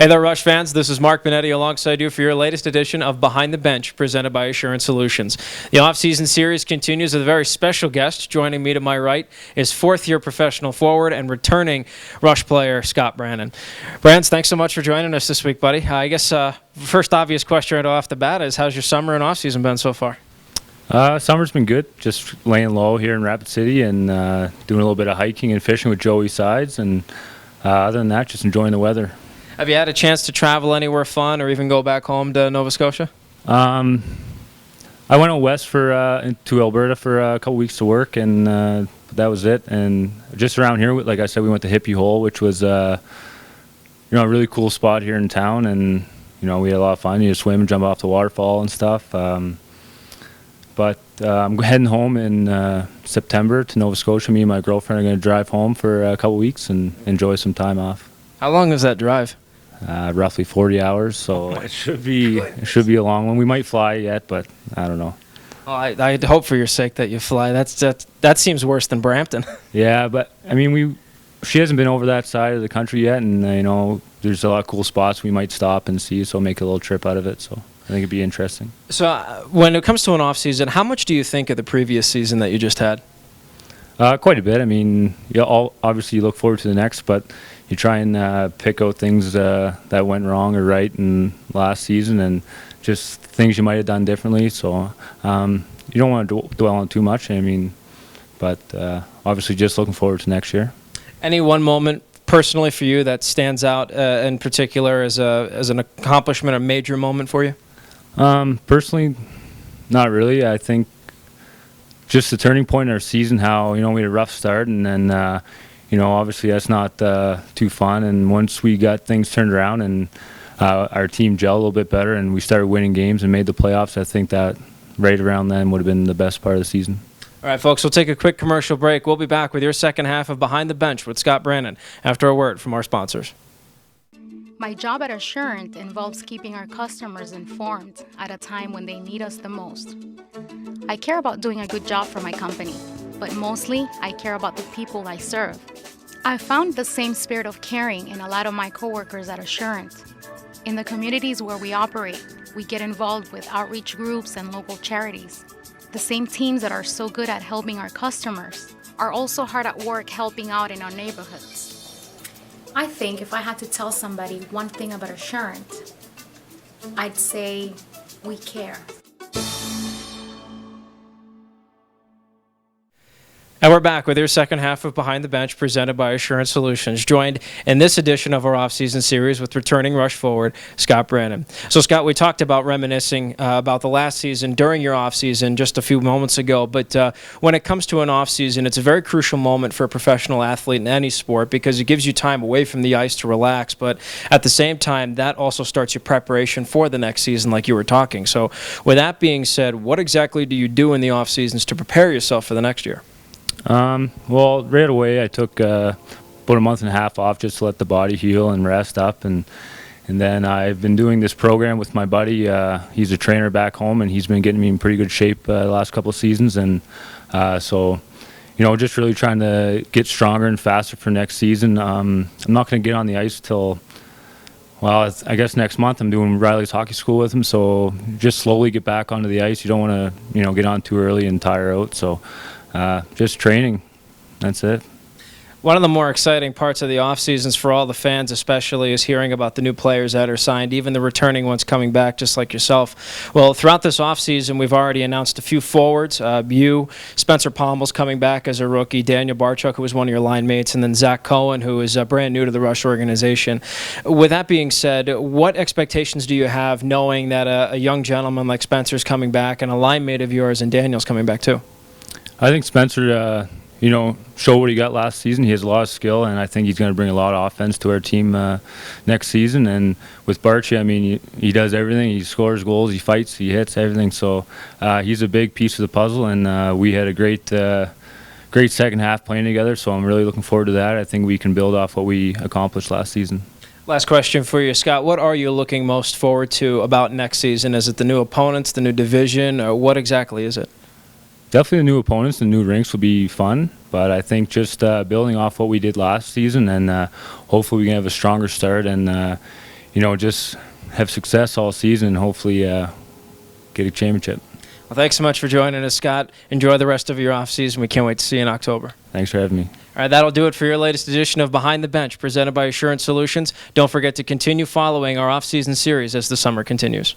Hey there, Rush fans. This is Mark Benetti alongside you for your latest edition of Behind the Bench, presented by Assurance Solutions. The off-season series continues with a very special guest. Joining me to my right is fourth-year professional forward and returning Rush player Scott Brannan. Brands, thanks so much for joining us this week, buddy. I guess first obvious question right off the bat is, how's your summer and off-season been so far? Summer's been good. Just laying low here in Rapid City and doing a little bit of hiking and fishing with Joey Sides, and other than that, just enjoying the weather. Have you had a chance to travel anywhere fun or even go back home to Nova Scotia? I went out west to Alberta for a couple weeks to work, and that was it. And just around here, like I said, we went to Hippie Hole, which was a really cool spot here in town, and we had a lot of fun. You just swim and jump off the waterfall and stuff. But I'm heading home in September to Nova Scotia. Me and my girlfriend are going to drive home for a couple weeks and enjoy some time off. How long is that drive? Roughly 40 hours, so it should be a long one. We might fly yet, but I don't know. Well, I hope for your sake that you fly. That seems worse than Brampton. Yeah, but I mean, she hasn't been over that side of the country yet, and there's a lot of cool spots we might stop and see, so make a little trip out of it. So I think it'd be interesting. So when it comes to an off season, how much do you think of the previous season that you just had? Quite a bit. I mean, obviously you look forward to the next, but you try and pick out things that went wrong or right in last season, and just things you might have done differently. So you don't want to dwell on too much. I mean, but obviously just looking forward to next year. Any one moment personally for you that stands out in particular as an accomplishment, a major moment for you? Personally, not really. I think just the turning point in our season, how we had a rough start, and then obviously that's not too fun. And once we got things turned around and our team gelled a little bit better and we started winning games and made the playoffs, I think that right around then would have been the best part of the season. All right, folks, we'll take a quick commercial break. We'll be back with your second half of Behind the Bench with Scott Brannan after a word from our sponsors. My job at Assurant involves keeping our customers informed at a time when they need us the most. I care about doing a good job for my company, but mostly I care about the people I serve. I found the same spirit of caring in a lot of my coworkers at Assurant. In the communities where we operate, we get involved with outreach groups and local charities. The same teams that are so good at helping our customers are also hard at work helping out in our neighborhoods. I think if I had to tell somebody one thing about Assurant, I'd say we care. And we're back with your second half of Behind the Bench, presented by Assurance Solutions, joined in this edition of our off-season series with returning Rush forward Scott Brannan. So, Scott, we talked about reminiscing about the last season during your off-season just a few moments ago, but when it comes to an off-season, it's a very crucial moment for a professional athlete in any sport because it gives you time away from the ice to relax, but at the same time, that also starts your preparation for the next season like you were talking. So, with that being said, what exactly do you do in the off-seasons to prepare yourself for the next year? Well, right away I took about a month and a half off just to let the body heal and rest up, and then I've been doing this program with my buddy. He's a trainer back home, and he's been getting me in pretty good shape the last couple of seasons, and so just really trying to get stronger and faster for next season. I'm not going to get on the ice till, well, I guess next month. I'm doing Riley's hockey school with him, so just slowly get back onto the ice. You don't want to get on too early and tire out, so just training. That's it. One of the more exciting parts of the off seasons for all the fans especially is hearing about the new players that are signed, even the returning ones coming back just like yourself. Well, throughout this off season, we've already announced a few forwards. You, Spencer Pommel's coming back as a rookie, Daniel Barchuk, who was one of your line mates, and then Zach Cohen, who is brand new to the Rush organization. With that being said, what expectations do you have knowing that a young gentleman like Spencer's coming back and a line mate of yours and Daniel's coming back too? I think Spencer, showed what he got last season. He has a lot of skill, and I think he's going to bring a lot of offense to our team next season. And with Barchi, I mean, he does everything. He scores goals, he fights, he hits, everything. So he's a big piece of the puzzle, and we had a great second half playing together. So I'm really looking forward to that. I think we can build off what we accomplished last season. Last question for you, Scott. What are you looking most forward to about next season? Is it the new opponents, the new division, or what exactly is it? Definitely the new opponents, the new rinks will be fun, but I think just building off what we did last season, and hopefully we can have a stronger start and just have success all season and hopefully get a championship. Well, thanks so much for joining us, Scott. Enjoy the rest of your offseason. We can't wait to see you in October. Thanks for having me. All right, that'll do it for your latest edition of Behind the Bench, presented by Assurance Solutions. Don't forget to continue following our off-season series as the summer continues.